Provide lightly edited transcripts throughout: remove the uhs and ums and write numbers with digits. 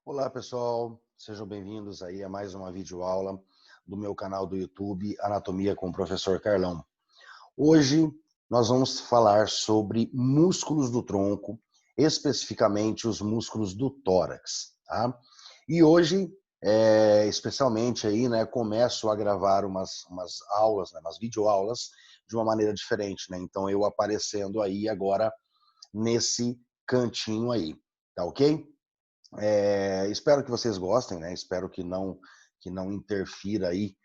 Olá pessoal, sejam bem-vindos aí a mais uma videoaula do meu canal do YouTube Anatomia com o Professor Carlão. Hoje nós vamos falar sobre músculos do tronco, especificamente os músculos do tórax, tá? E hoje, especialmente aí, né, começo a gravar umas aulas, né, umas videoaulas de uma maneira diferente, né? Então eu aparecendo aí agora nesse cantinho aí, tá ok? Espero que vocês gostem, né? Espero que não interfira aí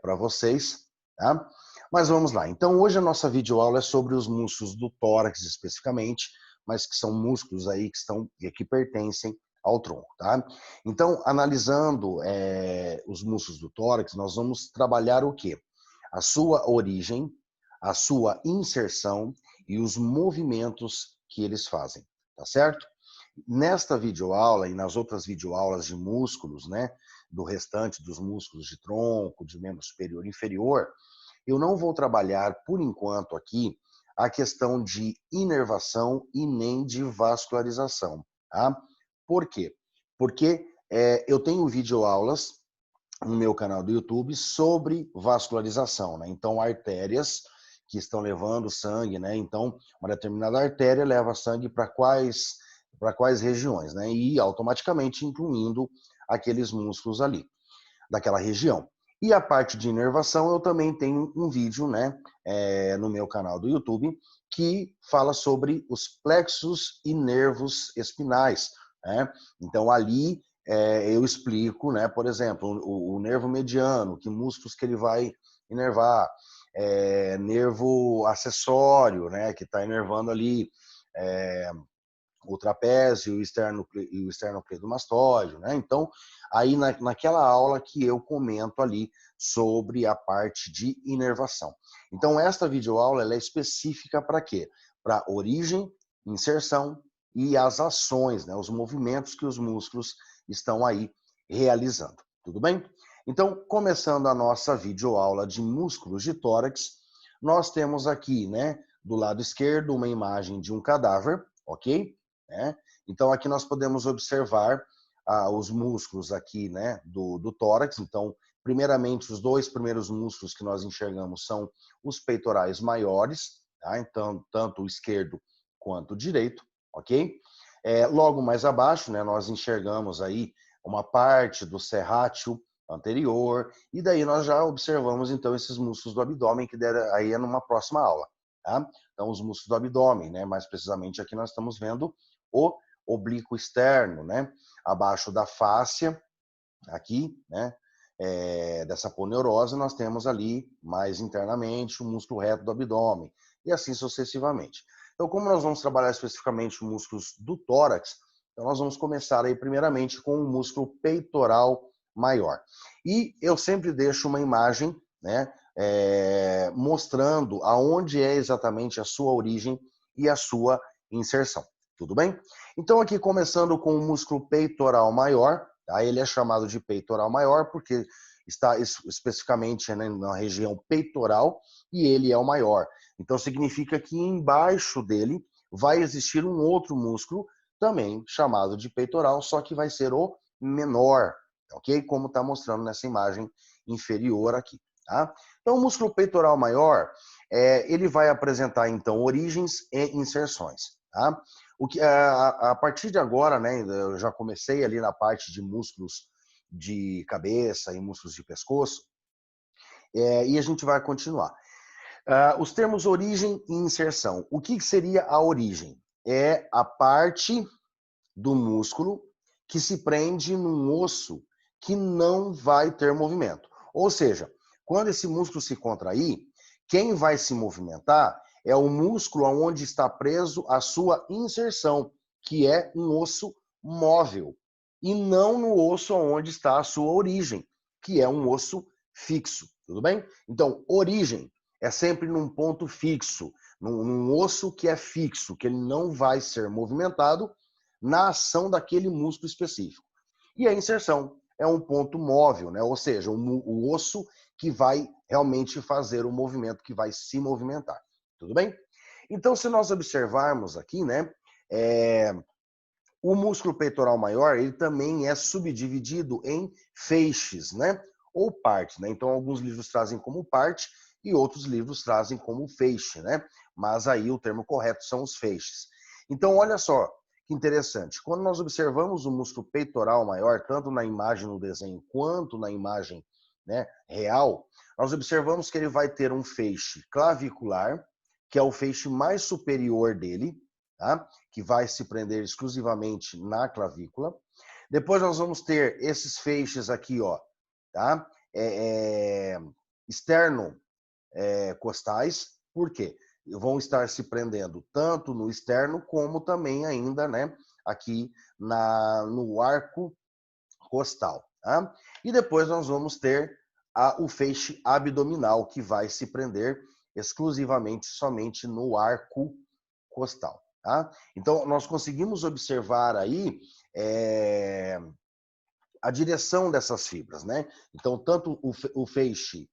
para vocês, tá? Mas vamos lá. Então hoje a nossa videoaula é sobre os músculos do tórax especificamente, mas que são músculos aí que pertencem ao tronco, tá? Então analisando os músculos do tórax, nós vamos trabalhar o quê? A sua origem, a sua inserção e os movimentos que eles fazem, tá certo? Nesta videoaula e nas outras videoaulas de músculos, né, do restante dos músculos de tronco, de membro superior e inferior, eu não vou trabalhar, por enquanto aqui, a questão de inervação e nem de vascularização, tá? Por quê? Porque eu tenho videoaulas no meu canal do YouTube sobre vascularização, né? Então, artérias que estão levando sangue, né? Então, uma determinada artéria leva sangue para quais regiões, né? E automaticamente incluindo aqueles músculos ali, daquela região. E a parte de inervação, eu também tenho um vídeo, né, no meu canal do YouTube, que fala sobre os plexos e nervos espinais, né? Então, ali eu explico, né, por exemplo, o nervo mediano, que músculos que ele vai inervar, nervo acessório, né, que está inervando ali, o trapézio e o esternocleidomastoide, né? Então, aí naquela aula que eu comento ali sobre a parte de inervação. Então, esta videoaula ela é específica para quê? Para origem, inserção e as ações, né? Os movimentos que os músculos estão aí realizando. Tudo bem? Então, começando a nossa videoaula de músculos de tórax, nós temos aqui, né, do lado esquerdo, uma imagem de um cadáver, ok? Né? Então, aqui nós podemos observar os músculos aqui, né, do tórax. Então, primeiramente, os dois primeiros músculos que nós enxergamos são os peitorais maiores, tá? Então, tanto o esquerdo quanto o direito, ok? Logo mais abaixo, né, nós enxergamos aí uma parte do serrátil anterior, e daí nós já observamos, então, esses músculos do abdômen, que aí é numa próxima aula, tá? Então, os músculos do abdômen, né, mais precisamente aqui nós estamos vendo o oblíquo externo, né? Abaixo da fáscia, aqui, né? Dessa poneurose, nós temos ali, mais internamente, o músculo reto do abdômen, e assim sucessivamente. Então, como nós vamos trabalhar especificamente os músculos do tórax, então nós vamos começar aí, primeiramente, com o músculo peitoral maior. E eu sempre deixo uma imagem, né? Mostrando aonde é exatamente a sua origem e a sua inserção. Tudo bem? Então, aqui começando com o músculo peitoral maior, tá? Ele é chamado de peitoral maior porque está especificamente, né, na região peitoral e ele é o maior. Então, significa que embaixo dele vai existir um outro músculo também chamado de peitoral, só que vai ser o menor, ok? Como está mostrando nessa imagem inferior aqui, tá? Então, o músculo peitoral maior, ele vai apresentar, então, origens e inserções, tá? A partir de agora, né, eu já comecei ali na parte de músculos de cabeça e músculos de pescoço, e a gente vai continuar. Os termos origem e inserção. O que seria a origem? É a parte do músculo que se prende num osso que não vai ter movimento. Ou seja, quando esse músculo se contrair, quem vai se movimentar é o músculo onde está preso a sua inserção, que é um osso móvel, e não no osso onde está a sua origem, que é um osso fixo. Tudo bem? Então, origem é sempre num ponto fixo, num osso que é fixo, que ele não vai ser movimentado na ação daquele músculo específico. E a inserção é um ponto móvel, né? Ou seja, o osso que vai realmente fazer o movimento, que vai se movimentar. Tudo bem? Então, se nós observarmos aqui, né, O músculo peitoral maior, ele também é subdividido em feixes, né? Ou partes, né? Então, alguns livros trazem como parte e outros livros trazem como feixe, né? Mas aí o termo correto são os feixes. Então, olha só que interessante. Quando nós observamos o músculo peitoral maior, tanto na imagem no desenho quanto na imagem, né, real, nós observamos que ele vai ter um feixe clavicular, que é o feixe mais superior dele, tá? Que vai se prender exclusivamente na clavícula. Depois nós vamos ter esses feixes aqui, ó, tá? Externo-costais. Por quê? Vão estar se prendendo tanto no externo como também ainda, né, aqui no arco costal. Tá? E depois nós vamos ter o feixe abdominal, que vai se prender exclusivamente somente no arco costal. Tá? Então, nós conseguimos observar aí a direção dessas fibras, né? Então, tanto o feixe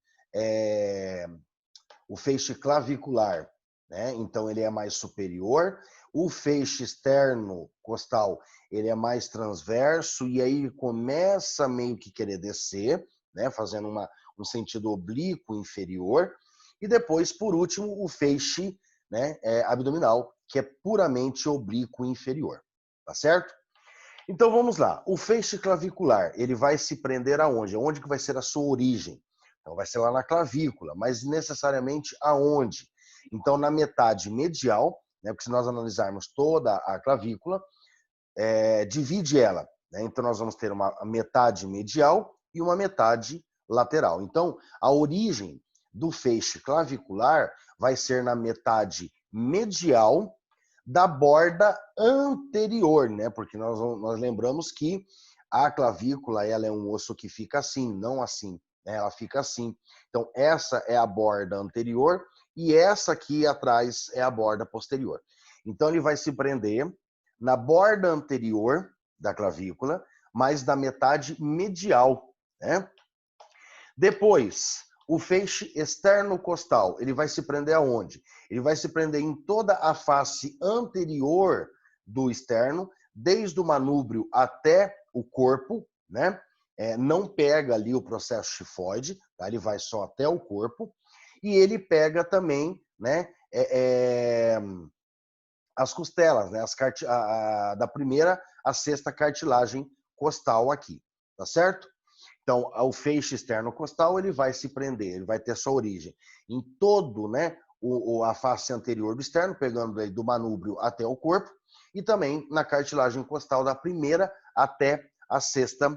clavicular, né? Então ele é mais superior. O feixe externo costal, ele é mais transverso e aí ele começa meio que querer descer, né? Fazendo um sentido oblíquo inferior. E depois, por último, o feixe, né, abdominal, que é puramente oblíquo inferior, tá certo? Então vamos lá. O feixe clavicular, ele vai se prender aonde? Onde que vai ser a sua origem? Então vai ser lá na clavícula, mas necessariamente aonde? Então na metade medial, né, porque se nós analisarmos toda a clavícula, divide ela, né? Então nós vamos ter uma metade medial e uma metade lateral. Então a origem do feixe clavicular vai ser na metade medial da borda anterior, né? Porque nós lembramos que a clavícula, ela é um osso que fica assim, não assim, né? Ela fica assim. Então essa é a borda anterior e essa aqui atrás é a borda posterior. Então ele vai se prender na borda anterior da clavícula, mas da metade medial, né? Depois, o feixe externo-costal, ele vai se prender aonde? Ele vai se prender em toda a face anterior do externo, desde o manúbrio até o corpo, né? Não pega ali o processo chifoide, tá? Ele vai só até o corpo. E ele pega também, né, as costelas, né? Da primeira à sexta cartilagem costal aqui, tá certo? Então, o feixe externo costal, ele vai se prender, ele vai ter sua origem em todo, né, a face anterior do externo, pegando aí do manúbrio até o corpo, e também na cartilagem costal da primeira até a sexta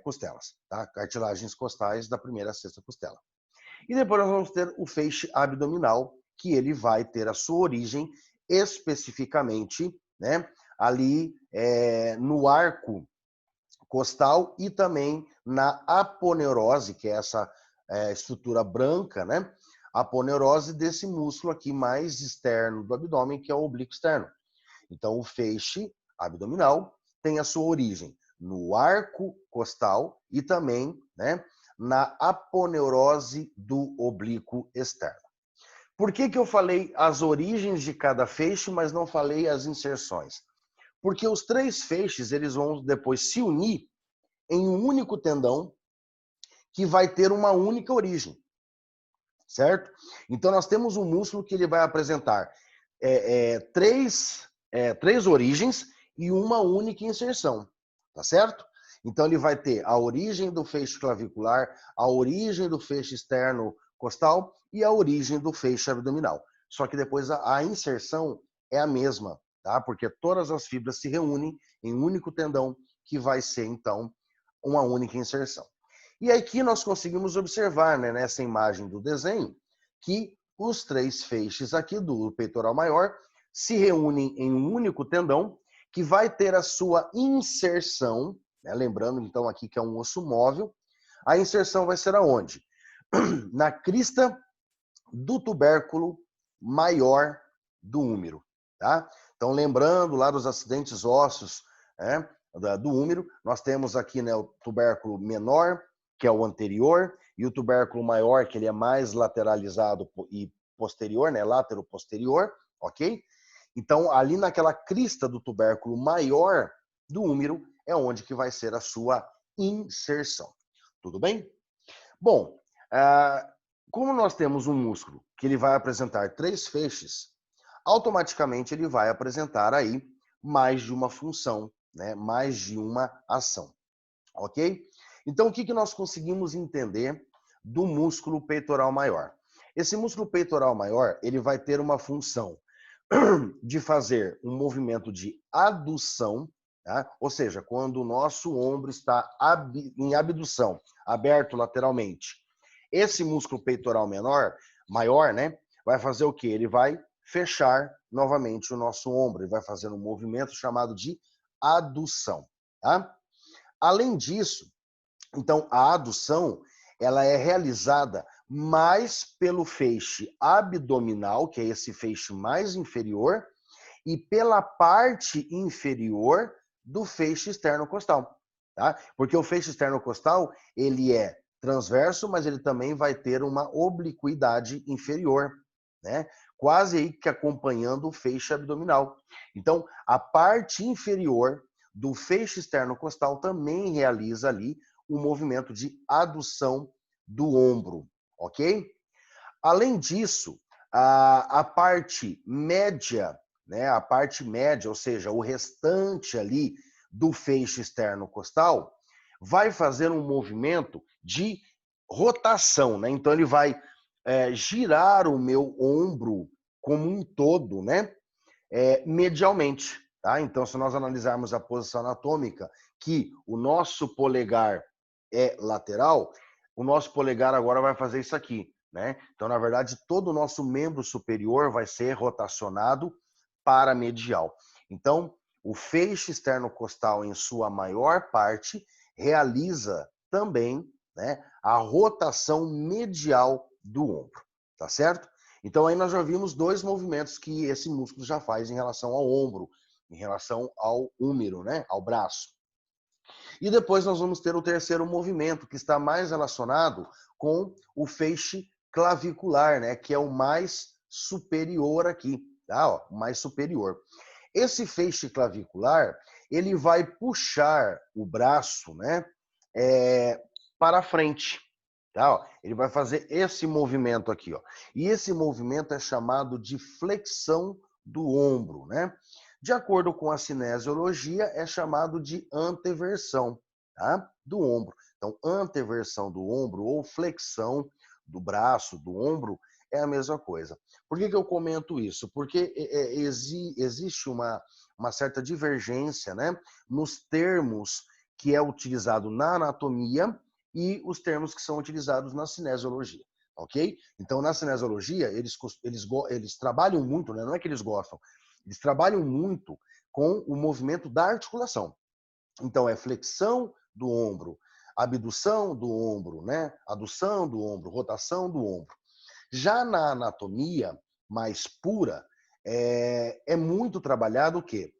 costelas, tá? Cartilagens costais da primeira à sexta costela. E depois nós vamos ter o feixe abdominal, que ele vai ter a sua origem especificamente, né, ali no arco costal e também na aponeurose, que é essa estrutura branca, né? Aponeurose desse músculo aqui mais externo do abdômen, que é o oblíquo externo. Então, o feixe abdominal tem a sua origem no arco costal e também, né, na aponeurose do oblíquo externo. Por que eu falei as origens de cada feixe, mas não falei as inserções? Porque os três feixes, eles vão depois se unir em um único tendão que vai ter uma única origem, certo? Então nós temos um músculo que ele vai apresentar três origens e uma única inserção, tá certo? Então ele vai ter a origem do feixe clavicular, a origem do feixe externo costal e a origem do feixe abdominal. Só que depois a inserção é a mesma, tá? Porque todas as fibras se reúnem em um único tendão que vai ser então uma única inserção. E aqui nós conseguimos observar, né, nessa imagem do desenho, que os três feixes aqui do peitoral maior se reúnem em um único tendão que vai ter a sua inserção, né, lembrando então aqui que é um osso móvel, a inserção vai ser aonde? Na crista do tubérculo maior do úmero, tá? Então lembrando lá dos acidentes ósseos, né, do úmero, nós temos aqui, né, o tubérculo menor, que é o anterior, e o tubérculo maior, que ele é mais lateralizado e posterior, né, látero-posterior, ok? Então, ali naquela crista do tubérculo maior do úmero é onde que vai ser a sua inserção. Tudo bem? Bom, como nós temos um músculo que ele vai apresentar 3 feixes, automaticamente ele vai apresentar aí mais de uma função, né? Mais de uma ação, ok? Então, o que nós conseguimos entender do músculo peitoral maior? Esse músculo peitoral maior, ele vai ter uma função de fazer um movimento de adução, tá? Ou seja, quando o nosso ombro está em abdução, aberto lateralmente. Esse músculo peitoral maior, né, vai fazer o quê? Ele vai fechar novamente o nosso ombro, ele vai fazer um movimento chamado de adução, tá? Além disso, então a adução, ela é realizada mais pelo feixe abdominal, que é esse feixe mais inferior, e pela parte inferior do feixe externo-costal, tá? Porque o feixe externo-costal, ele é transverso, mas ele também vai ter uma obliquidade inferior, né? Quase aí que acompanhando o feixe abdominal. Então, a parte inferior do feixe externo-costal também realiza ali o movimento de adução do ombro, ok? Além disso, a parte média, né, a parte média, ou seja, o restante ali do feixe externo costal, vai fazer um movimento de rotação, né? Então ele vai girar o meu ombro como um todo, né? Medialmente, tá? Então, se nós analisarmos a posição anatômica, que o nosso polegar é lateral, o nosso polegar agora vai fazer isso aqui, né? Então, na verdade, todo o nosso membro superior vai ser rotacionado para medial. Então, o feixe externo-costal, em sua maior parte, realiza também, né, a rotação medial do ombro, tá certo? Então, aí nós já vimos 2 movimentos que esse músculo já faz em relação ao ombro, em relação ao úmero, né, ao braço. E depois nós vamos ter o terceiro movimento, que está mais relacionado com o feixe clavicular, né, que é o mais superior aqui, tá? Ó, o mais superior. Esse feixe clavicular, ele vai puxar o braço, né, para frente. Tá, ó. Ele vai fazer esse movimento aqui, ó. E esse movimento é chamado de flexão do ombro, né? De acordo com a cinesiologia, é chamado de anteversão, tá? Do ombro. Então, anteversão do ombro ou flexão do braço, do ombro, é a mesma coisa. Por que eu comento isso? Porque existe uma certa divergência, né, nos termos que é utilizado na anatomia e os termos que são utilizados na cinesiologia, ok? Então, na cinesiologia, eles trabalham muito, né? Não é que eles gostam, eles trabalham muito com o movimento da articulação. Então, é flexão do ombro, abdução do ombro, né? Adução do ombro, rotação do ombro. Já na anatomia mais pura, é muito trabalhado o quê?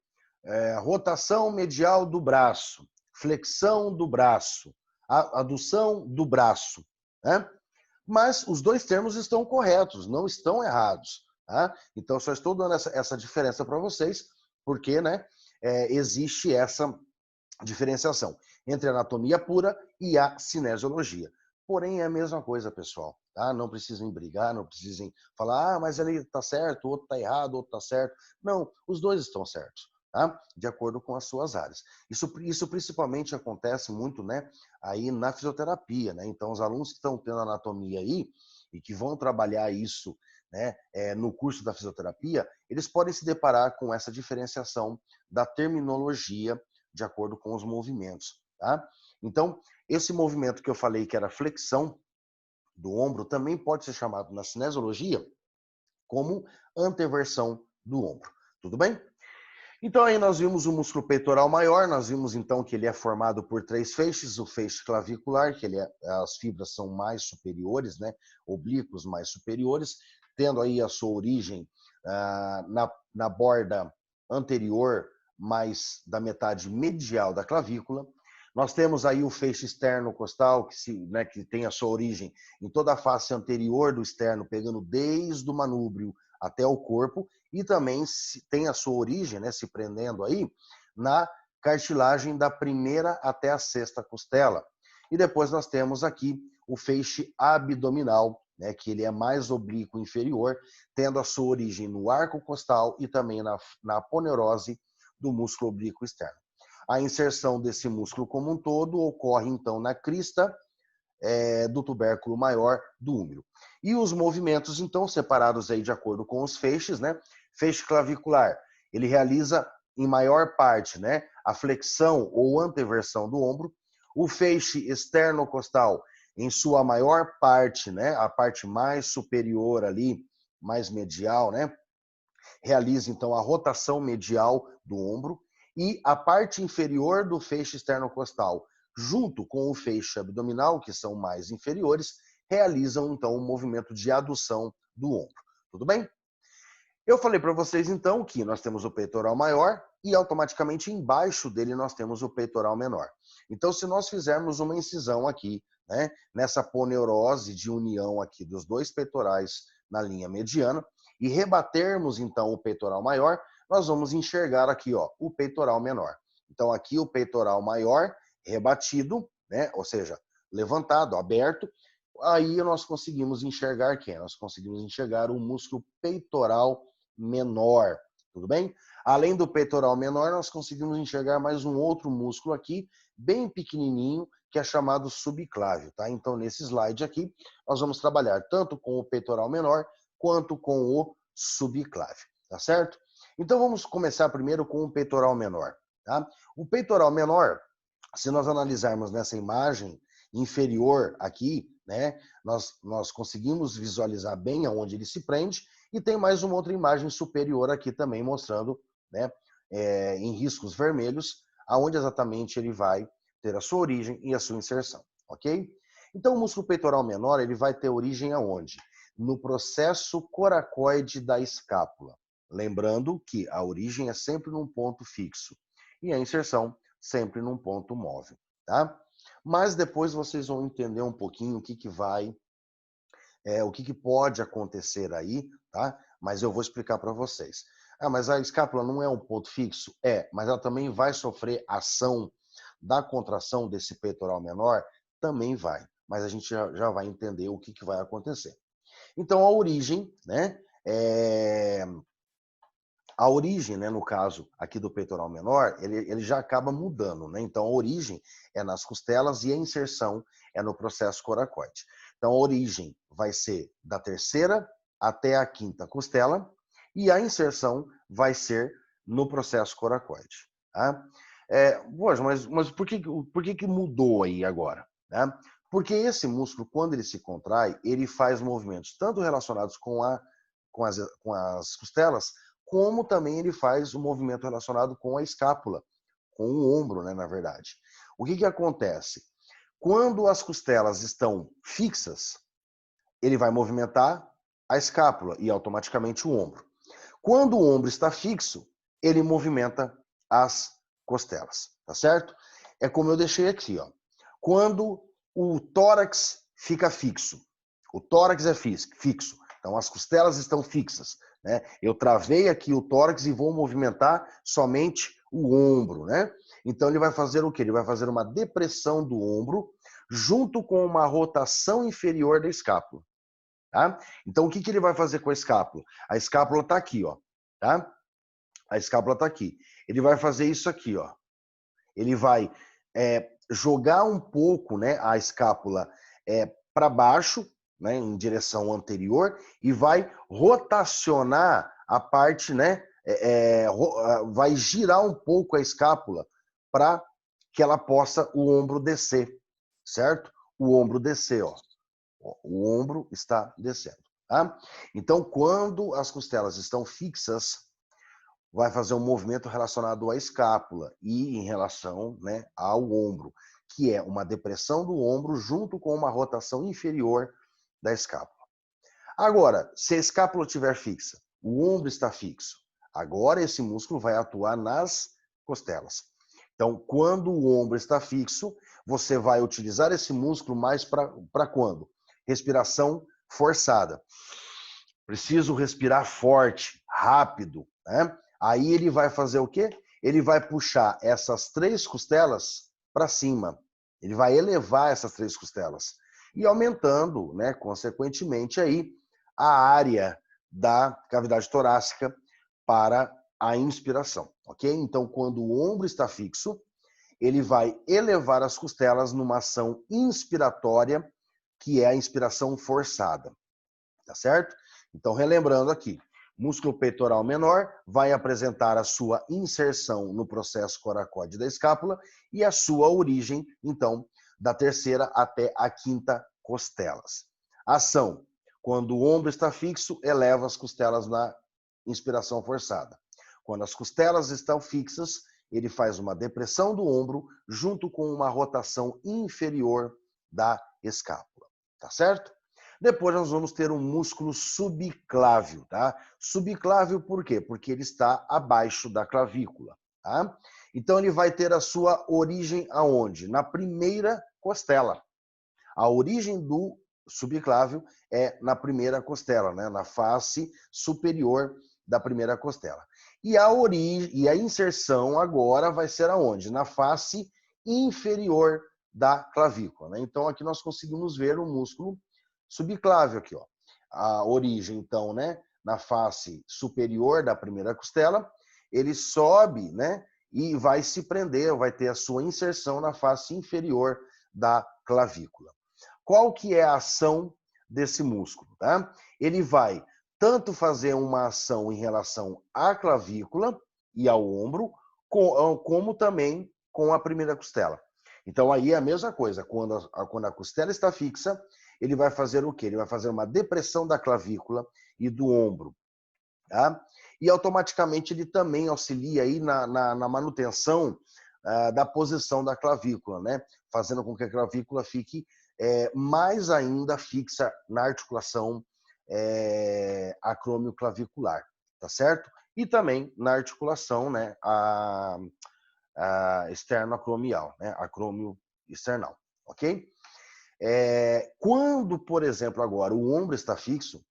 Rotação medial do braço, flexão do braço, adução do braço, né? Mas os 2 termos estão corretos, não estão errados, tá? Então, só estou dando essa diferença para vocês, porque, né, existe essa diferenciação entre a anatomia pura e a cinesiologia. Porém, é a mesma coisa, pessoal, tá? Não precisem brigar, não precisem falar, mas ele está certo, o outro está errado, o outro está certo. Não, os 2 estão certos. Tá? De acordo com as suas áreas. Isso principalmente acontece muito, né, aí na fisioterapia, né? Então, os alunos que estão tendo anatomia aí e que vão trabalhar isso, né, no curso da fisioterapia, eles podem se deparar com essa diferenciação da terminologia de acordo com os movimentos, tá? Então, esse movimento que eu falei que era flexão do ombro também pode ser chamado na cinesiologia como anteversão do ombro. Tudo bem? Então aí nós vimos o músculo peitoral maior, nós vimos então que ele é formado por 3 feixes, o feixe clavicular, que as fibras são mais superiores, né, oblíquos mais superiores, tendo aí a sua origem na borda anterior, mais da metade medial da clavícula. Nós temos aí o feixe externo costal, que tem a sua origem em toda a face anterior do externo, pegando desde o manúbrio até o corpo, e também tem a sua origem, né, se prendendo aí, na cartilagem da primeira até a sexta costela. E depois nós temos aqui o feixe abdominal, né, que ele é mais oblíquo inferior, tendo a sua origem no arco costal e também na aponeurose do músculo oblíquo externo. A inserção desse músculo como um todo ocorre, então, na crista do tubérculo maior do úmero. E os movimentos, então, separados aí de acordo com os feixes, né? Feixe clavicular, ele realiza em maior parte, né, a flexão ou anteversão do ombro. O feixe externo-costal, em sua maior parte, né, a parte mais superior ali, mais medial, né, realiza então a rotação medial do ombro, e a parte inferior do feixe externo-costal, junto com o feixe abdominal, que são mais inferiores, realizam então o movimento de adução do ombro. Tudo bem? Eu falei para vocês então que nós temos o peitoral maior e automaticamente embaixo dele nós temos o peitoral menor. Então, se nós fizermos uma incisão aqui, né, nessa aponeurose de união aqui dos dois peitorais na linha mediana e rebatermos então o peitoral maior, nós vamos enxergar aqui, ó, o peitoral menor. Então, aqui o peitoral maior rebatido, né, ou seja, levantado, aberto. Aí nós conseguimos enxergar quem? Nós conseguimos enxergar o músculo peitoral menor, tudo bem? Além do peitoral menor, nós conseguimos enxergar mais um outro músculo aqui, bem pequenininho, que é chamado subclávio, tá? Então, nesse slide aqui, nós vamos trabalhar tanto com o peitoral menor, quanto com o subclávio, tá certo? Então, vamos começar primeiro com o peitoral menor, tá? O peitoral menor, se nós analisarmos nessa imagem inferior aqui, né, nós conseguimos visualizar bem aonde ele se prende, e tem mais uma outra imagem superior aqui também mostrando, né, em riscos vermelhos, aonde exatamente ele vai ter a sua origem e a sua inserção, ok? Então o músculo peitoral menor ele vai ter origem aonde? No processo coracoide da escápula. Lembrando que a origem é sempre num ponto fixo e a inserção sempre num ponto móvel, tá? Mas depois vocês vão entender um pouquinho o que pode acontecer aí, tá? Mas eu vou explicar para vocês. Ah, mas a escápula não é um ponto fixo? É, mas ela também vai sofrer ação da contração desse peitoral menor? Também vai, mas a gente já vai entender o que vai acontecer. Então, a origem, né? A origem, né, no caso aqui do peitoral menor, ele já acaba mudando, né? Então, a origem é nas costelas e a inserção é no processo coracoide. Então, a origem vai ser da terceira até a quinta costela e a inserção vai ser no processo coracoide. Tá? Poxa, mas por que mudou aí agora? Né? Porque esse músculo, quando ele se contrai, ele faz movimentos tanto relacionados com as costelas, como também ele faz um movimento relacionado com a escápula, com o ombro, né, na verdade. O que acontece? Quando as costelas estão fixas, ele vai movimentar a escápula e automaticamente o ombro. Quando o ombro está fixo, ele movimenta as costelas, tá certo? É como eu deixei aqui, ó. Quando o tórax fica fixo, o tórax é fixo, então as costelas estão fixas, né? Eu travei aqui o tórax e vou movimentar somente o ombro, né? Então ele vai fazer o quê? Ele vai fazer uma depressão do ombro junto com uma rotação inferior da escápula. Tá? Então, o que ele vai fazer com a escápula? A escápula está aqui, ó, tá? A escápula está aqui. Ele vai fazer isso aqui, ó. Ele vai jogar um pouco, né, a escápula para baixo, né, em direção anterior, e vai rotacionar a parte, né, vai girar um pouco a escápula para que ela possa o ombro descer, certo? O ombro descer, ó. O ombro está descendo, tá? Então, quando as costelas estão fixas, vai fazer um movimento relacionado à escápula e em relação, né, ao ombro, que é uma depressão do ombro junto com uma rotação inferior da escápula. Agora, se a escápula estiver fixa, o ombro está fixo, agora esse músculo vai atuar nas costelas. Então, quando o ombro está fixo, você vai utilizar esse músculo mais para quando? Respiração forçada. preciso respirar forte, rápido, né? Aí ele vai fazer o quê? Ele vai puxar essas 3 costelas para cima. Ele vai elevar essas 3 costelas e aumentando, né, consequentemente aí a área da cavidade torácica para a inspiração, ok? Então, quando o ombro está fixo, ele vai elevar as costelas numa ação inspiratória, que é a inspiração forçada, tá certo? Então, relembrando aqui, músculo peitoral menor vai apresentar a sua inserção no processo coracóide da escápula e a sua origem, então, da terceira até a quinta costelas. Ação: quando o ombro está fixo, eleva as costelas na inspiração forçada. Quando as costelas estão fixas, ele faz uma depressão do ombro junto com uma rotação inferior da escápula, tá certo? Depois nós vamos ter um músculo subclávio, tá? Subclávio por quê? Porque ele está abaixo da clavícula, tá? Então ele vai ter a sua origem aonde? Na primeira costela. A origem do subclávio é na primeira costela, né? Na face superior da primeira costela. E a origem e a inserção agora vai ser aonde? Na face inferior da clavícula, né? Então aqui nós conseguimos ver o músculo subclávio aqui, ó. A origem, então, né, na face superior da primeira costela, ele sobe, né, e vai se prender, vai ter a sua inserção na face inferior da clavícula. Qual que é a ação desse músculo, tá? Ele vai tanto fazer uma ação em relação à clavícula e ao ombro, como também com a primeira costela. Então aí é a mesma coisa, quando a costela está fixa, ele vai fazer o quê? Ele vai fazer uma depressão da clavícula e do ombro, tá? E automaticamente ele também auxilia aí na manutenção da posição da clavícula, né? Fazendo com que a clavícula fique mais ainda fixa na articulação acromioclavicular, tá certo? E também na articulação, né, a externoacromial, né, acrômio external, ok? Quando, por exemplo, agora o ombro está fixo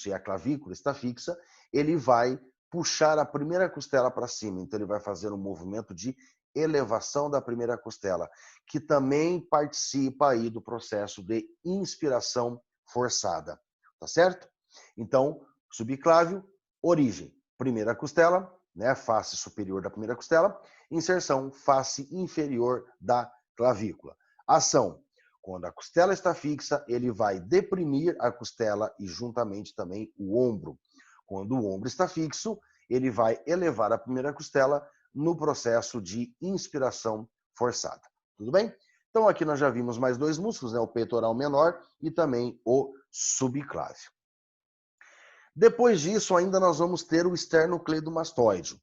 e a clavícula está fixa, ele vai puxar a primeira costela para cima. Então, ele vai fazer um movimento de elevação da primeira costela, que também participa aí do processo de inspiração forçada, tá certo? Então, subclávio, origem, primeira costela, né, face superior da primeira costela, inserção, face inferior da clavícula. Ação: quando a costela está fixa, ele vai deprimir a costela e juntamente também o ombro. Quando o ombro está fixo, ele vai elevar a primeira costela no processo de inspiração forçada. Tudo bem? Então aqui nós já vimos mais 2 músculos, né? O peitoral menor e também o subclávio. Depois disso, ainda nós vamos ter o esternocleidomastoide.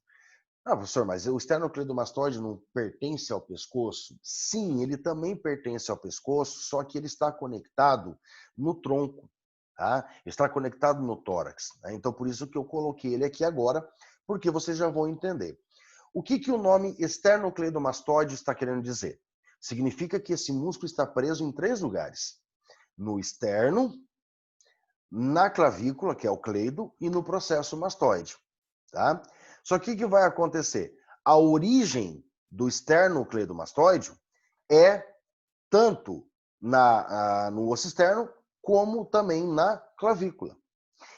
Ah, professor, mas o esternocleidomastoide não pertence ao pescoço? Sim, ele também pertence ao pescoço, só que ele está conectado no tronco, tá? Está conectado no tórax, né? Então, por isso que eu coloquei ele aqui agora, porque vocês já vão entender. O que o nome esternocleidomastoide está querendo dizer? Significa que esse músculo está preso em 3 lugares: no externo, na clavícula, que é o cleido, e no processo mastoide, tá? Só que o que vai acontecer? A origem do esternocleidomastoide é tanto no osso externo, como também na clavícula.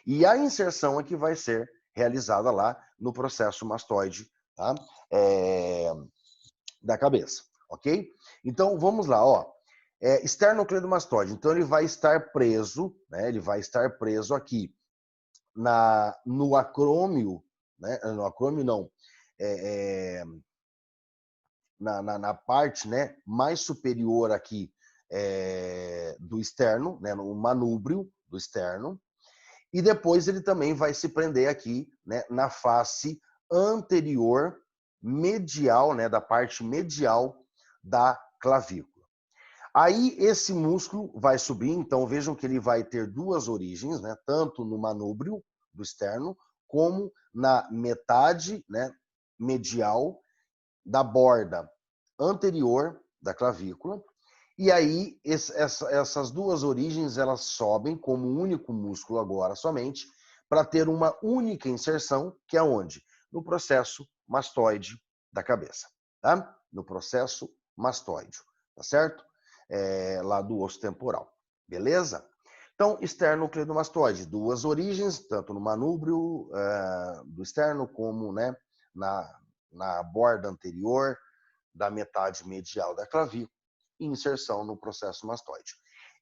E a inserção é que vai ser realizada lá no processo mastoide, tá? Da cabeça, ok? Então, vamos lá, ó. Esternocleidomastoide. Então, ele vai estar preso, né? Ele vai estar preso aqui no acrômio, né? No acrômio não, na parte, né, mais superior aqui do externo, né, no manúbrio do externo, e depois ele também vai se prender aqui, né, na face anterior medial, né, da parte medial da clavícula. Aí esse músculo vai subir, então vejam que ele vai ter 2 origens, né, tanto no manúbrio do externo, como na metade, né, medial da borda anterior da clavícula, E aí, essas duas origens, elas sobem como um único músculo agora somente, para ter uma única inserção, que é onde? No processo mastoide da cabeça, tá? No processo mastoide, tá certo? Lá do osso temporal, beleza? Então, esternocleidomastoide, duas origens, tanto no manúbrio do externo, como, né, na borda anterior da metade medial da clavícula, e inserção no processo mastoide.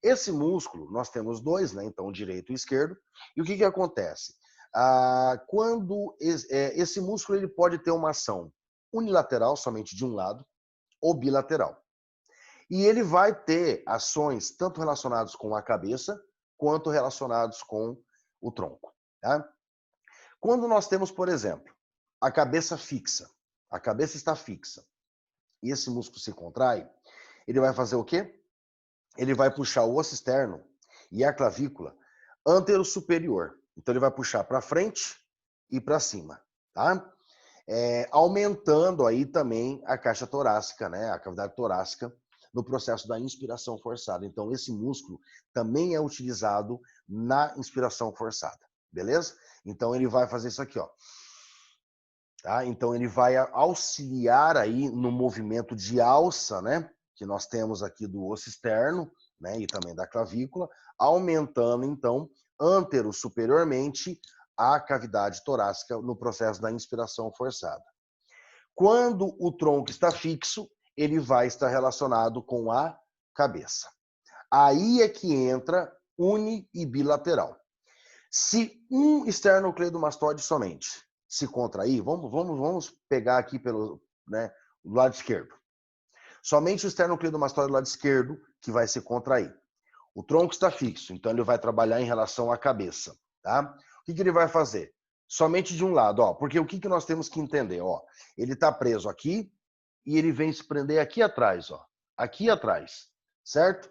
Esse músculo, nós temos dois, né? Então, direito e esquerdo. E o que acontece? Quando esse músculo ele pode ter uma ação unilateral, somente de um lado, ou bilateral. E ele vai ter ações tanto relacionadas com a cabeça, quanto relacionadas com o tronco. Tá? Quando nós temos, por exemplo, a cabeça fixa, a cabeça está fixa, e esse músculo se contrai, ele vai fazer o quê? Ele vai puxar o osso externo e a clavícula antero-superior. Então, ele vai puxar para frente e para cima, tá? Aumentando aí também a caixa torácica, né? A cavidade torácica, no processo da inspiração forçada. Então, esse músculo também é utilizado na inspiração forçada, beleza? Então, ele vai fazer isso aqui, ó. Tá? Então, ele vai auxiliar aí no movimento de alça, né? Que nós temos aqui do osso externo, né? E também da clavícula, aumentando, então, antero-superiormente a cavidade torácica no processo da inspiração forçada. Quando o tronco está fixo, ele vai estar relacionado com a cabeça. Aí é que entra uni e bilateral. Se um esternocleidomastoide somente se contrair, vamos pegar aqui pelo, né, do lado esquerdo. Somente o esternocleidomastoide do lado esquerdo que vai se contrair. O tronco está fixo, então ele vai trabalhar em relação à cabeça, tá? O que ele vai fazer? Somente de um lado, ó, porque o que nós temos que entender, ó? Ele está preso aqui e ele vem se prender aqui atrás, ó, aqui atrás, certo?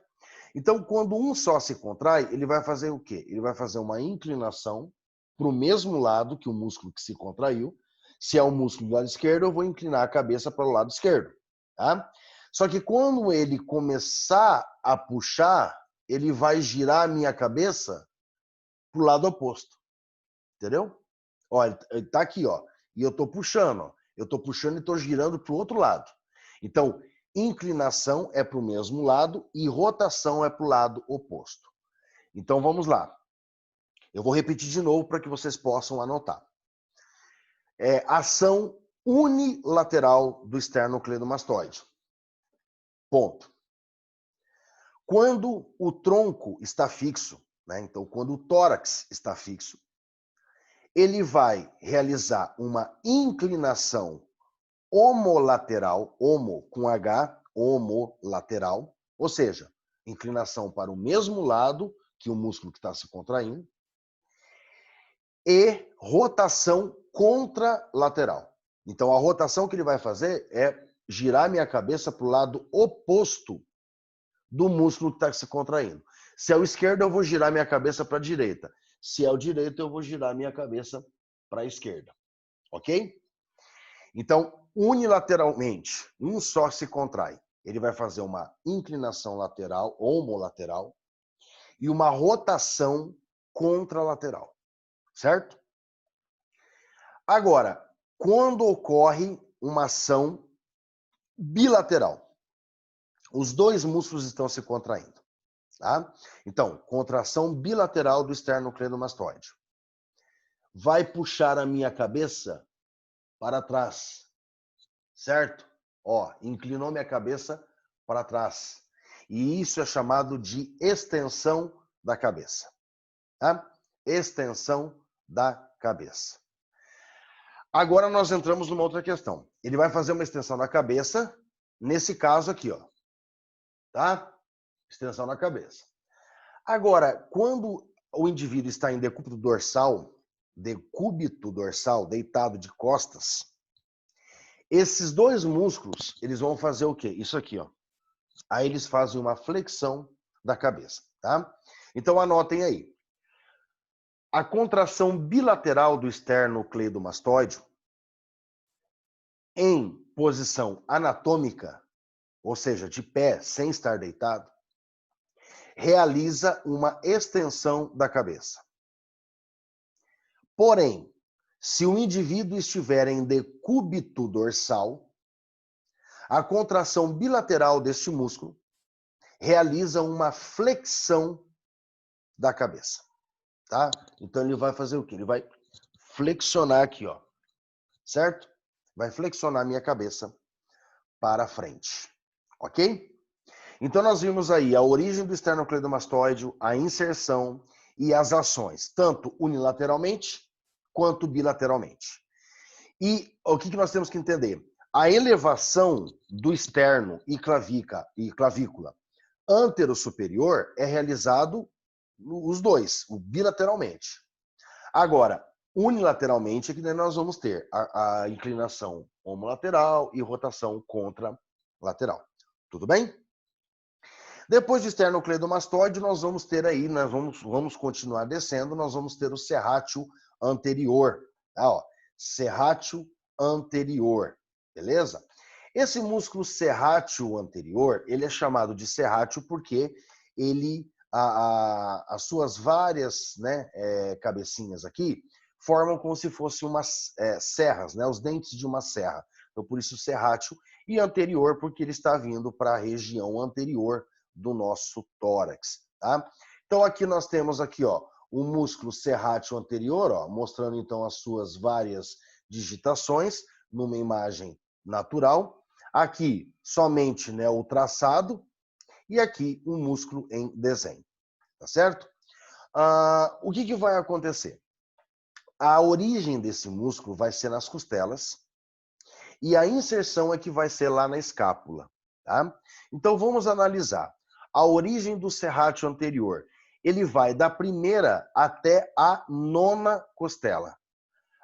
Então, quando um só se contrai, ele vai fazer o quê? Ele vai fazer uma inclinação para o mesmo lado que o músculo que se contraiu. Se é o músculo do lado esquerdo, eu vou inclinar a cabeça para o lado esquerdo, tá? Só que quando ele começar a puxar, ele vai girar a minha cabeça para o lado oposto, entendeu? Ó, ele tá aqui, ó, e eu tô puxando, ó. Eu tô puxando e tô girando para o outro lado. Então, inclinação é para o mesmo lado e rotação é para o lado oposto. Então, vamos lá. Eu vou repetir de novo para que vocês possam anotar. Ação unilateral do esternocleidomastoide. Ponto. Quando o tronco está fixo, né? Então, quando o tórax está fixo, ele vai realizar uma inclinação homolateral, homo com H, homolateral, ou seja, inclinação para o mesmo lado que o músculo que está se contraindo, e rotação contralateral. Então, a rotação que ele vai fazer é girar minha cabeça para o lado oposto do músculo que está se contraindo. Se é o esquerdo, eu vou girar minha cabeça para a direita. Se é o direito, eu vou girar minha cabeça para a esquerda. Ok? Então, unilateralmente, um só se contrai. Ele vai fazer uma inclinação lateral, homolateral, e uma rotação contralateral. Certo? Agora, quando ocorre uma ação bilateral, os dois músculos estão se contraindo. Tá? Então, contração bilateral do esternocleidomastoide. Vai puxar a minha cabeça para trás, certo? Ó, inclinou minha cabeça para trás. E isso é chamado de extensão da cabeça. Tá? Extensão da cabeça. Agora nós entramos numa outra questão. Ele vai fazer uma extensão da cabeça, nesse caso aqui, ó. Tá? Extensão da cabeça. Agora, quando o indivíduo está em decúbito dorsal, deitado de costas, esses dois músculos, eles vão fazer o quê? Isso aqui, ó. Aí eles fazem uma flexão da cabeça, tá? Então anotem aí. A contração bilateral do esternocleidomastoide, em posição anatômica, ou seja, de pé, sem estar deitado, realiza uma extensão da cabeça. Porém, se o indivíduo estiver em decúbito dorsal, a contração bilateral deste músculo realiza uma flexão da cabeça, tá? Então ele vai fazer o quê? Ele vai flexionar aqui, ó, certo? Vai flexionar minha cabeça para frente, ok? Então nós vimos aí a origem do esternocleidomastoide, a inserção e as ações, tanto unilateralmente quanto bilateralmente. E o que nós temos que entender? A elevação do externo e clavícula antero-superior é realizado os dois, bilateralmente. Agora, unilateralmente é que nós vamos ter a inclinação homolateral e rotação contralateral. Tudo bem? Depois do esternocleidomastoide, nós vamos ter aí, nós vamos continuar descendo, nós vamos ter o serrátil anterior. Tá, ó, serrátil anterior, beleza? Esse músculo serrátil anterior, ele é chamado de serrátil porque ele, as suas várias, né, cabecinhas aqui, formam como se fossem umas serras, né, os dentes de uma serra. Então, por isso serrátil, e anterior porque ele está vindo para a região anterior do nosso tórax, tá? Então aqui nós temos aqui, ó, o músculo serrátil anterior, ó, mostrando então as suas várias digitações numa imagem natural. Aqui somente, né, o traçado e aqui um músculo em desenho, tá certo? O que vai acontecer? A origem desse músculo vai ser nas costelas e a inserção é que vai ser lá na escápula, tá? Então vamos analisar. A origem do serrátil anterior, ele vai da primeira até a nona costela.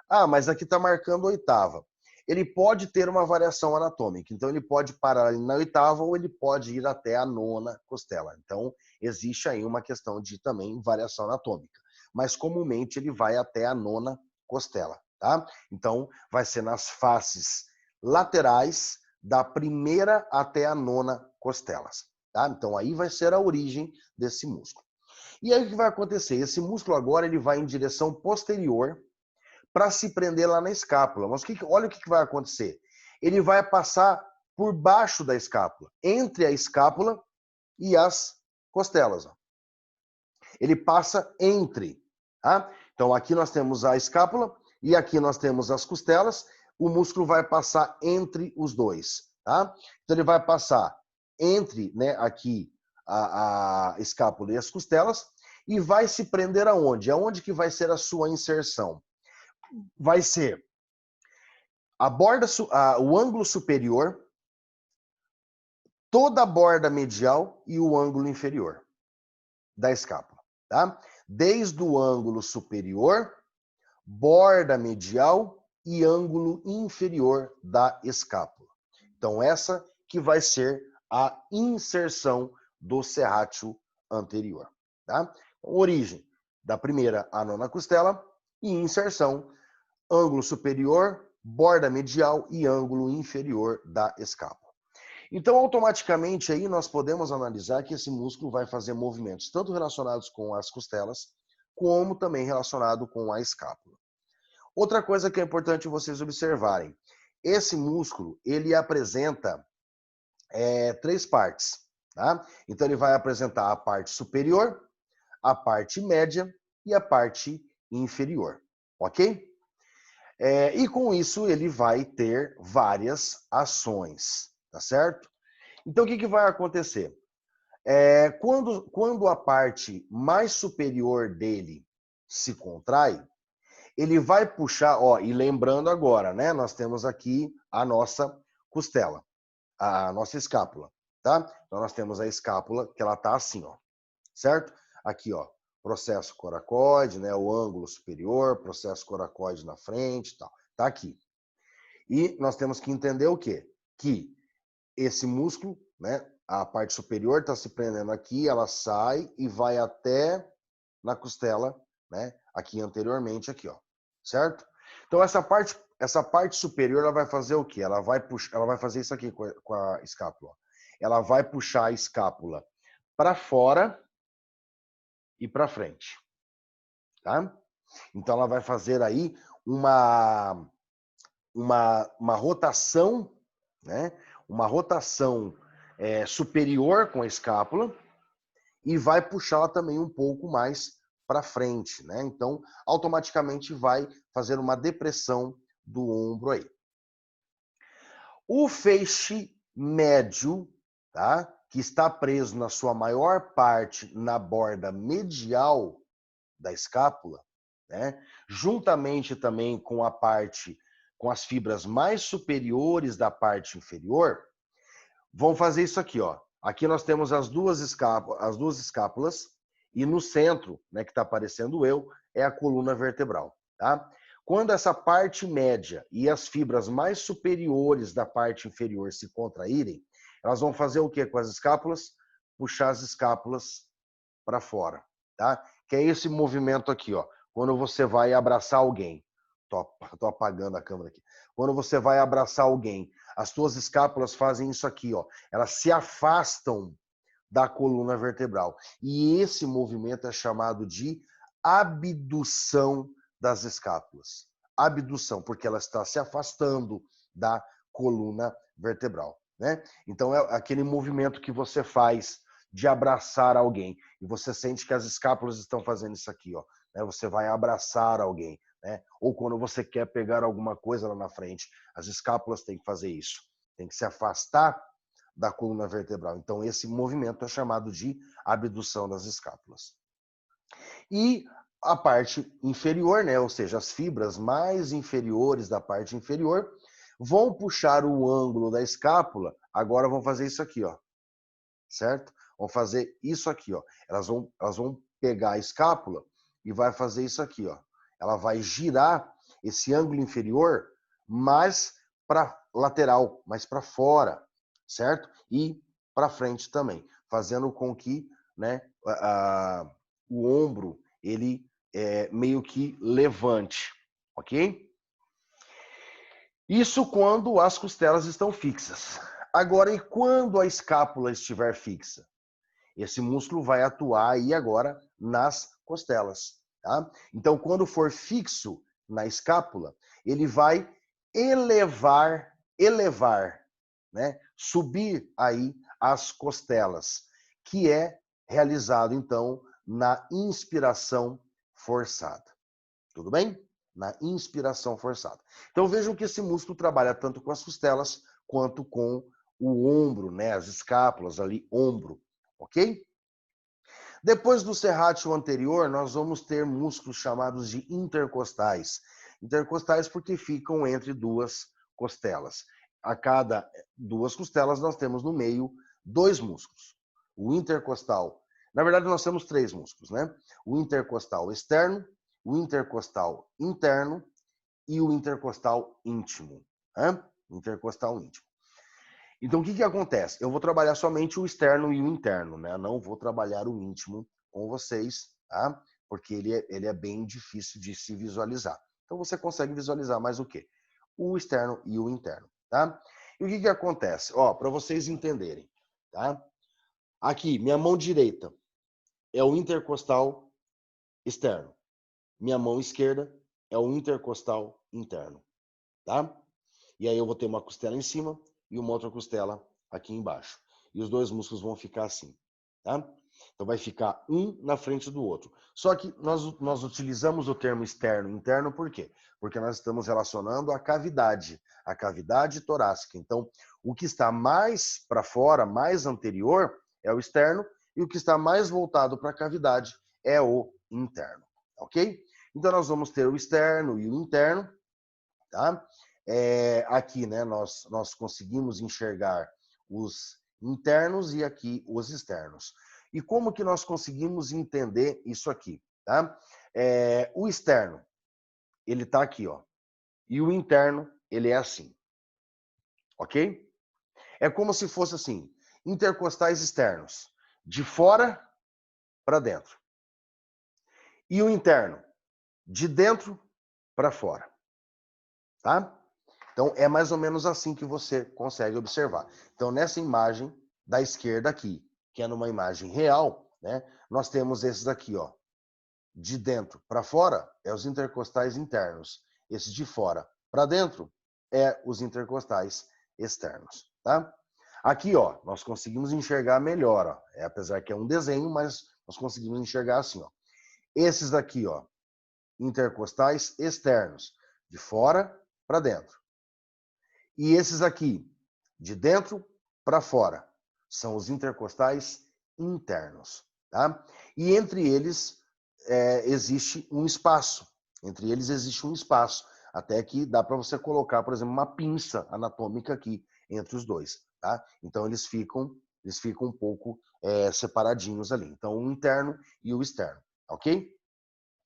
Ah, mas aqui está marcando a oitava. Ele pode ter uma variação anatômica, então ele pode parar na oitava ou ele pode ir até a nona costela. Então existe aí uma questão de também variação anatômica, mas comumente ele vai até a nona costela, tá? Então vai ser nas faces laterais da primeira até a nona costelas. Tá? Então aí vai ser a origem desse músculo. E aí o que vai acontecer? Esse músculo agora ele vai em direção posterior para se prender lá na escápula. Mas olha o que vai acontecer. Ele vai passar por baixo da escápula, entre a escápula e as costelas. Ó. Ele passa entre. Tá? Então aqui nós temos a escápula e aqui nós temos as costelas. O músculo vai passar entre os dois. Tá? Então ele vai passar entre, né, aqui a escápula e as costelas e vai se prender aonde? Aonde que vai ser a sua inserção? Vai ser a borda, o ângulo superior, toda a borda medial e o ângulo inferior da escápula, tá? Desde o ângulo superior, borda medial e ângulo inferior da escápula. Então essa que vai ser a inserção do serrátil anterior, tá? Origem da primeira à nona costela e inserção ângulo superior, borda medial e ângulo inferior da escápula. Então, automaticamente, aí nós podemos analisar que esse músculo vai fazer movimentos tanto relacionados com as costelas, como também relacionado com a escápula. Outra coisa que é importante vocês observarem, esse músculo, ele apresenta três partes, tá? Então, ele vai apresentar a parte superior, a parte média e a parte inferior, ok? E com isso ele vai ter várias ações, tá certo? Então o que vai acontecer? Quando a parte mais superior dele se contrai, ele vai puxar, ó, e lembrando agora, né? Nós temos aqui a nossa costela, a nossa escápula, tá? Então nós temos a escápula que ela tá assim, ó, certo? Aqui, ó, processo coracoide, né? O ângulo superior, processo coracoide na frente e tal. Tá aqui. E nós temos que entender o quê? Que esse músculo, né, a parte superior está se prendendo aqui, ela sai e vai até na costela, né, aqui anteriormente, aqui, ó, certo? Então essa parte superior ela vai fazer o quê? Ela vai puxar, ela vai fazer isso aqui com a escápula. ela vai puxar a escápula para fora e para frente, tá? Então ela vai fazer aí uma rotação, né? Uma rotação superior com a escápula e vai puxá-la também um pouco mais para frente, né? Então, automaticamente vai fazer uma depressão do ombro aí. O feixe médio, tá? Que está preso na sua maior parte na borda medial da escápula, né? Juntamente também com a parte, com as fibras mais superiores da parte inferior, vão fazer isso aqui, ó. Aqui nós temos as duas escápulas e no centro, né, que está aparecendo eu, é a coluna vertebral, tá? Quando essa parte média e as fibras mais superiores da parte inferior se contraírem, elas vão fazer o que com as escápulas? Puxar as escápulas para fora, tá? Que é esse movimento aqui, ó. Quando você vai abraçar alguém, tô apagando a câmera aqui. Quando você vai abraçar alguém, as tuas escápulas fazem isso aqui, ó. Elas se afastam da coluna vertebral. E esse movimento é chamado de abdução das escápulas. Abdução, porque ela está se afastando da coluna vertebral, né? Então é aquele movimento que você faz de abraçar alguém e você sente que as escápulas estão fazendo isso aqui, ó. Né? Você vai abraçar alguém, né? Ou quando você quer pegar alguma coisa lá na frente, as escápulas têm que fazer isso. Tem que se afastar da coluna vertebral. Então esse movimento é chamado de abdução das escápulas. E a parte inferior, né, ou seja, as fibras mais inferiores da parte inferior, vão puxar o ângulo da escápula, agora vão fazer isso aqui, ó. Certo? Vão fazer isso aqui, ó. Elas vão pegar a escápula e vai fazer isso aqui, ó. Ela vai girar esse ângulo inferior mais para lateral, mais para fora, certo? E para frente também, fazendo com que, né, o ombro ele meio que levante, ok? Isso quando as costelas estão fixas. Agora, e quando a escápula estiver fixa? Esse músculo vai atuar aí agora nas costelas, tá? Então, quando for fixo na escápula, ele vai elevar, né? Subir aí as costelas, que é realizado então na inspiração forçada. Tudo bem? Na inspiração forçada. Então vejam que esse músculo trabalha tanto com as costelas quanto com o ombro, né? As escápulas ali, ombro, ok? Depois do serrátil anterior, nós vamos ter músculos chamados de intercostais. Intercostais porque ficam entre duas costelas. A cada duas costelas, nós temos no meio dois músculos. O intercostal, na verdade, nós temos três músculos, né? O intercostal externo, o intercostal interno e o intercostal íntimo. Né? Intercostal íntimo. Então, o que acontece? Eu vou trabalhar somente o externo e o interno, né? Não vou trabalhar o íntimo com vocês, tá? Porque ele é bem difícil de se visualizar. Então, você consegue visualizar mais o quê? O externo e o interno, tá? E o que acontece? Ó, para vocês entenderem, tá? Aqui, minha mão direita é o intercostal externo. Minha mão esquerda é o intercostal interno, tá? E aí eu vou ter uma costela em cima e uma outra costela aqui embaixo. E os dois músculos vão ficar assim, tá? Então vai ficar um na frente do outro. Só que nós utilizamos o termo externo e interno por quê? Porque nós estamos relacionando a cavidade torácica. Então, o que está mais para fora, mais anterior, é o externo, e o que está mais voltado para a cavidade é o interno, ok? Então nós vamos ter o externo e o interno, tá? Aqui, né, nós conseguimos enxergar os internos e aqui os externos. E como que nós conseguimos entender isso aqui, tá? O externo, ele tá aqui, ó. E o interno, ele é assim. Ok? É como se fosse assim, intercostais externos, de fora para dentro. E o interno, de dentro para fora. Tá? Então, é mais ou menos assim que você consegue observar. Então, nessa imagem, da esquerda aqui, que é numa imagem real, né? Nós temos esses aqui, ó. De dentro para fora é os intercostais internos. Esse de fora para dentro é os intercostais externos, tá? Aqui, ó, nós conseguimos enxergar melhor, ó. Apesar que é um desenho, mas nós conseguimos enxergar assim, ó. Esses daqui, ó, intercostais externos, de fora para dentro. E esses aqui, de dentro para fora, são os intercostais internos, tá? E entre eles existe um espaço. Entre eles existe um espaço. Até que dá para você colocar, por exemplo, uma pinça anatômica aqui entre os dois, tá? Então eles ficam um pouco separadinhos ali. Então o interno e o externo, ok?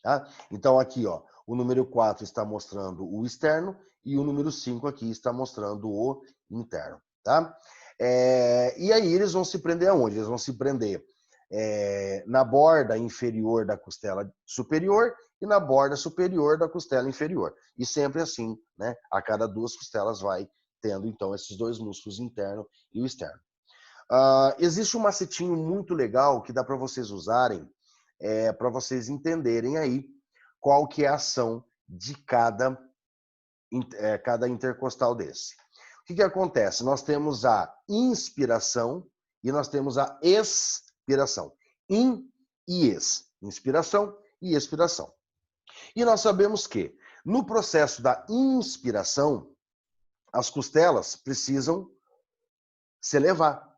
Tá? Então aqui, ó, o número 4 está mostrando o externo e o número 5 aqui está mostrando o interno, tá? E aí eles vão se prender aonde? Eles vão se prender na borda inferior da costela superior e na borda superior da costela inferior. E sempre assim, né? A cada duas costelas vai tendo, então, esses dois músculos, interno e o externo. Existe um macetinho muito legal que dá para vocês usarem para vocês entenderem aí qual que é a ação de cada intercostal desse. O que acontece? Nós temos a inspiração e nós temos a expiração. In e ex. Inspiração e expiração. E nós sabemos que no processo da inspiração, as costelas precisam se elevar.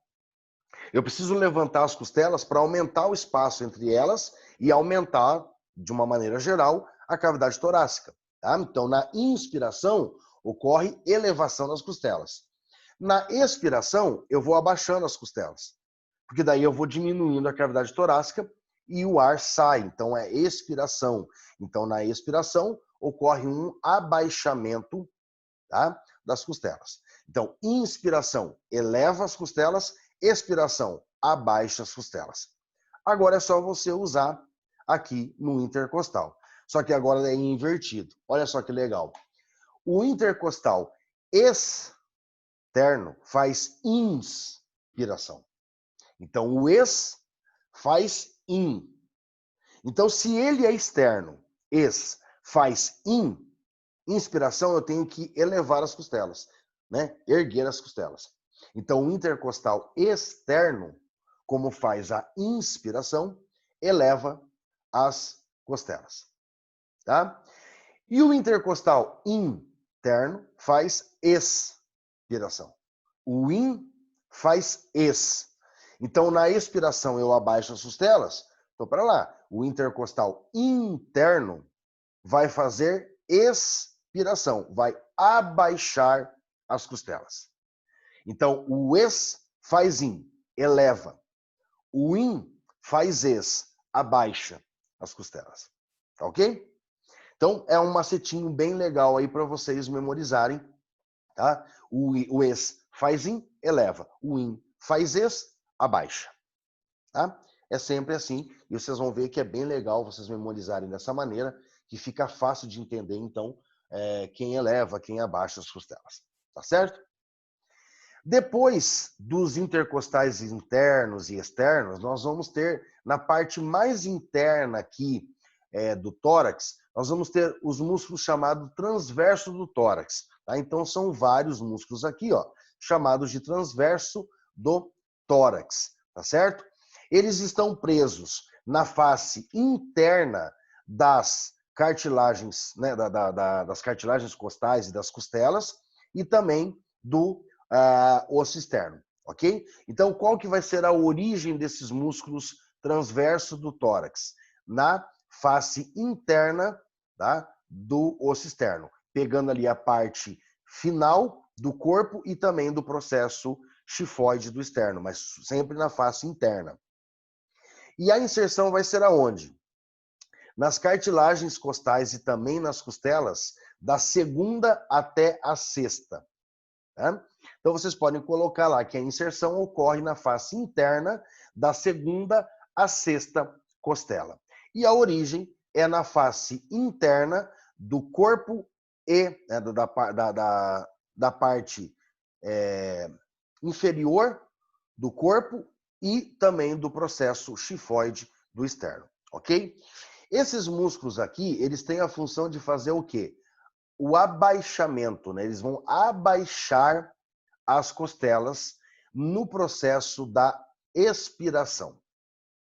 Eu preciso levantar as costelas para aumentar o espaço entre elas e aumentar, de uma maneira geral, a cavidade torácica. Tá? Então, na inspiração, ocorre elevação das costelas. Na expiração, eu vou abaixando as costelas, porque daí eu vou diminuindo a cavidade torácica e o ar sai. Então, é expiração. Então, na expiração, ocorre um abaixamento, tá, das costelas. Então, inspiração eleva as costelas, expiração abaixa as costelas. Agora é só você usar aqui no intercostal. Só que agora é invertido. Olha só que legal. O intercostal externo faz inspiração. Então, o ex faz in. Então, se ele é externo, ex faz in, inspiração, eu tenho que elevar as costelas, né? Erguer as costelas. Então, o intercostal externo, como faz a inspiração, eleva as costelas, tá? E o intercostal interno faz expiração. O in faz ex. Então, na expiração, eu abaixo as costelas. Então, para lá, o intercostal interno vai fazer expiração, vai abaixar as costelas. Então, o ex faz in, eleva. O in faz ex, abaixa as costelas. Tá ok? Então, é um macetinho bem legal aí para vocês memorizarem. Tá? O ex faz in, eleva. O in faz ex, abaixa. Tá? É sempre assim. E vocês vão ver que é bem legal vocês memorizarem dessa maneira, que fica fácil de entender, então, quem eleva, quem abaixa as costelas. Tá certo? Depois dos intercostais internos e externos, nós vamos ter, na parte mais interna aqui do tórax, nós vamos ter os músculos chamados transverso do tórax. Tá? Então, são vários músculos aqui, ó, chamados de transverso do tórax. Tá certo? Eles estão presos na face interna das cartilagens, né, das cartilagens costais e das costelas, e também do osso externo, ok? Então, qual que vai ser a origem desses músculos transverso do tórax? Na face interna, tá, do osso externo, pegando ali a parte final do corpo e também do processo xifoide do externo, mas sempre na face interna. E a inserção vai ser aonde? Nas cartilagens costais e também nas costelas, da segunda até a sexta. Tá? Então, vocês podem colocar lá que a inserção ocorre na face interna da segunda à sexta costela. E a origem é na face interna do corpo e né, da parte inferior do corpo e também do processo xifoide do externo, ok? Esses músculos aqui, eles têm a função de fazer o quê? O abaixamento, né? Eles vão abaixar as costelas no processo da expiração,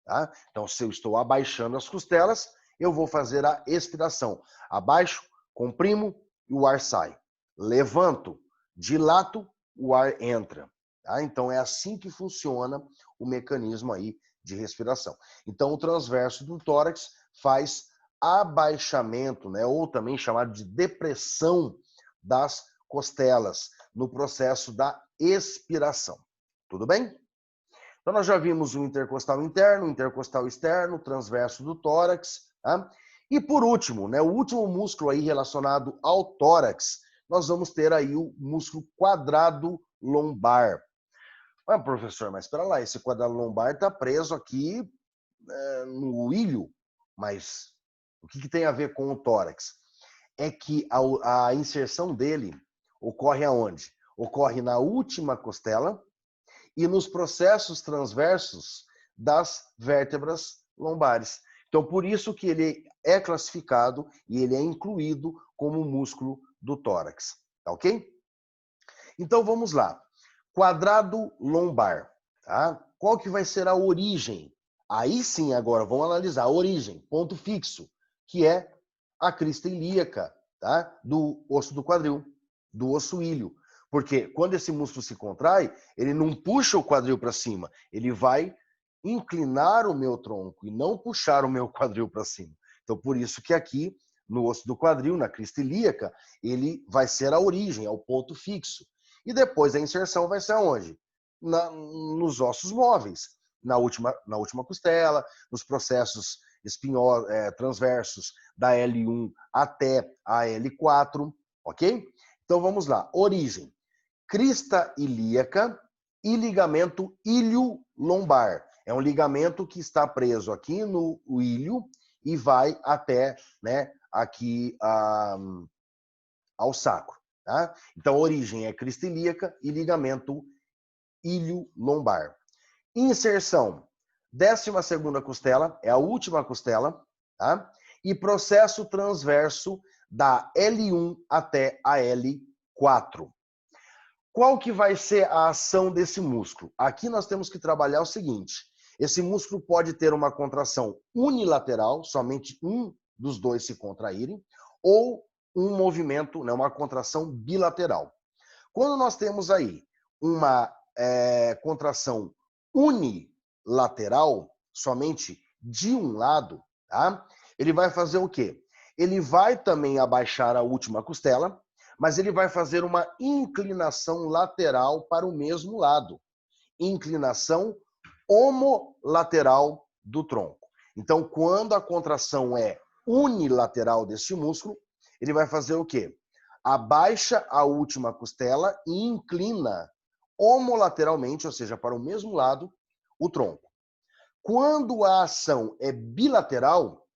tá? Então, se eu estou abaixando as costelas, eu vou fazer a expiração. Abaixo, comprimo e o ar sai. Levanto, dilato, o ar entra. Tá? Então, é assim que funciona o mecanismo aí de respiração. Então, o transverso do tórax faz abaixamento, né? Ou também chamado de depressão das costelas no processo da expiração. Tudo bem? Então, nós já vimos o intercostal interno, o intercostal externo, o transverso do tórax. Tá? E por último, né, o último músculo aí relacionado ao tórax, nós vamos ter aí o músculo quadrado lombar. Ah, professor, mas espera lá, esse quadrado lombar está preso aqui no ilho, mas o que tem a ver com o tórax? É que a inserção dele ocorre aonde? Ocorre na última costela e nos processos transversos das vértebras lombares. Então, por isso que ele é classificado e ele é incluído como músculo do tórax, tá ok? Então, vamos lá. Quadrado lombar, tá? Qual que vai ser a origem? Aí sim, agora, vamos analisar a origem, ponto fixo, que é a crista ilíaca, tá? Do osso do quadril, do osso ilho. Porque quando esse músculo se contrai, ele não puxa o quadril para cima, ele vai inclinar o meu tronco e não puxar o meu quadril para cima. Então, por isso que aqui, no osso do quadril, na crista ilíaca, ele vai ser a origem, é o ponto fixo. E depois a inserção vai ser aonde? Nos ossos móveis, na última costela, nos processos transversos da L1 até a L4, ok? Então vamos lá. Origem: crista ilíaca e ligamento ilho-lombar. É um ligamento que está preso aqui no ilho e vai até, né, aqui ao sacro. Tá? Então, a origem é crista ilíaca e ligamento ilho-lombar. Inserção: 12ª costela, é a última costela, tá? E processo transverso da L1 até a L4. Qual que vai ser a ação desse músculo? Aqui nós temos que trabalhar o seguinte: esse músculo pode ter uma contração unilateral, somente um dos dois se contraírem, ou um movimento, né, uma contração bilateral. Quando nós temos aí uma contração unilateral, somente de um lado, tá? Ele vai fazer o quê? Ele vai também abaixar a última costela, mas ele vai fazer uma inclinação lateral para o mesmo lado. Inclinação homolateral do tronco. Então, quando a contração é unilateral deste músculo, ele vai fazer o quê? Abaixa a última costela e inclina homolateralmente, ou seja, para o mesmo lado, o tronco. Quando a ação é bilateral,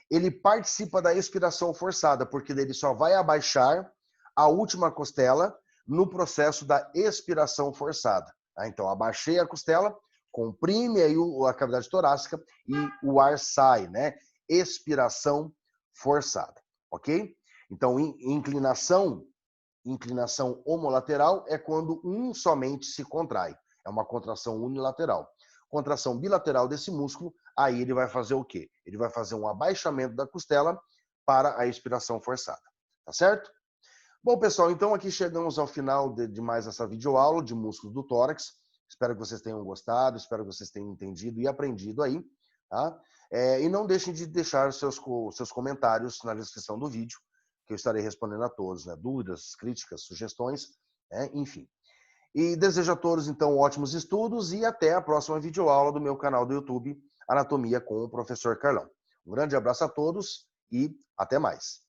ele participa da expiração forçada, porque ele só vai abaixar a última costela no processo da expiração forçada. Então, abaixei a costela, comprime aí a cavidade torácica e o ar sai, né? Expiração forçada, ok? Então, inclinação homolateral é quando um somente se contrai. É uma contração unilateral. Contração bilateral desse músculo, aí ele vai fazer o quê? Ele vai fazer um abaixamento da costela para a expiração forçada. Tá certo? Bom, pessoal, então aqui chegamos ao final de mais essa videoaula de músculos do tórax. Espero que vocês tenham gostado, espero que vocês tenham entendido e aprendido aí. Tá? E não deixem de deixar seus comentários na descrição do vídeo, que eu estarei respondendo a todos, né? Dúvidas, críticas, sugestões, né? Enfim. E desejo a todos, então, ótimos estudos e até a próxima videoaula do meu canal do YouTube, Anatomia com o Professor Carlão. Um grande abraço a todos e até mais.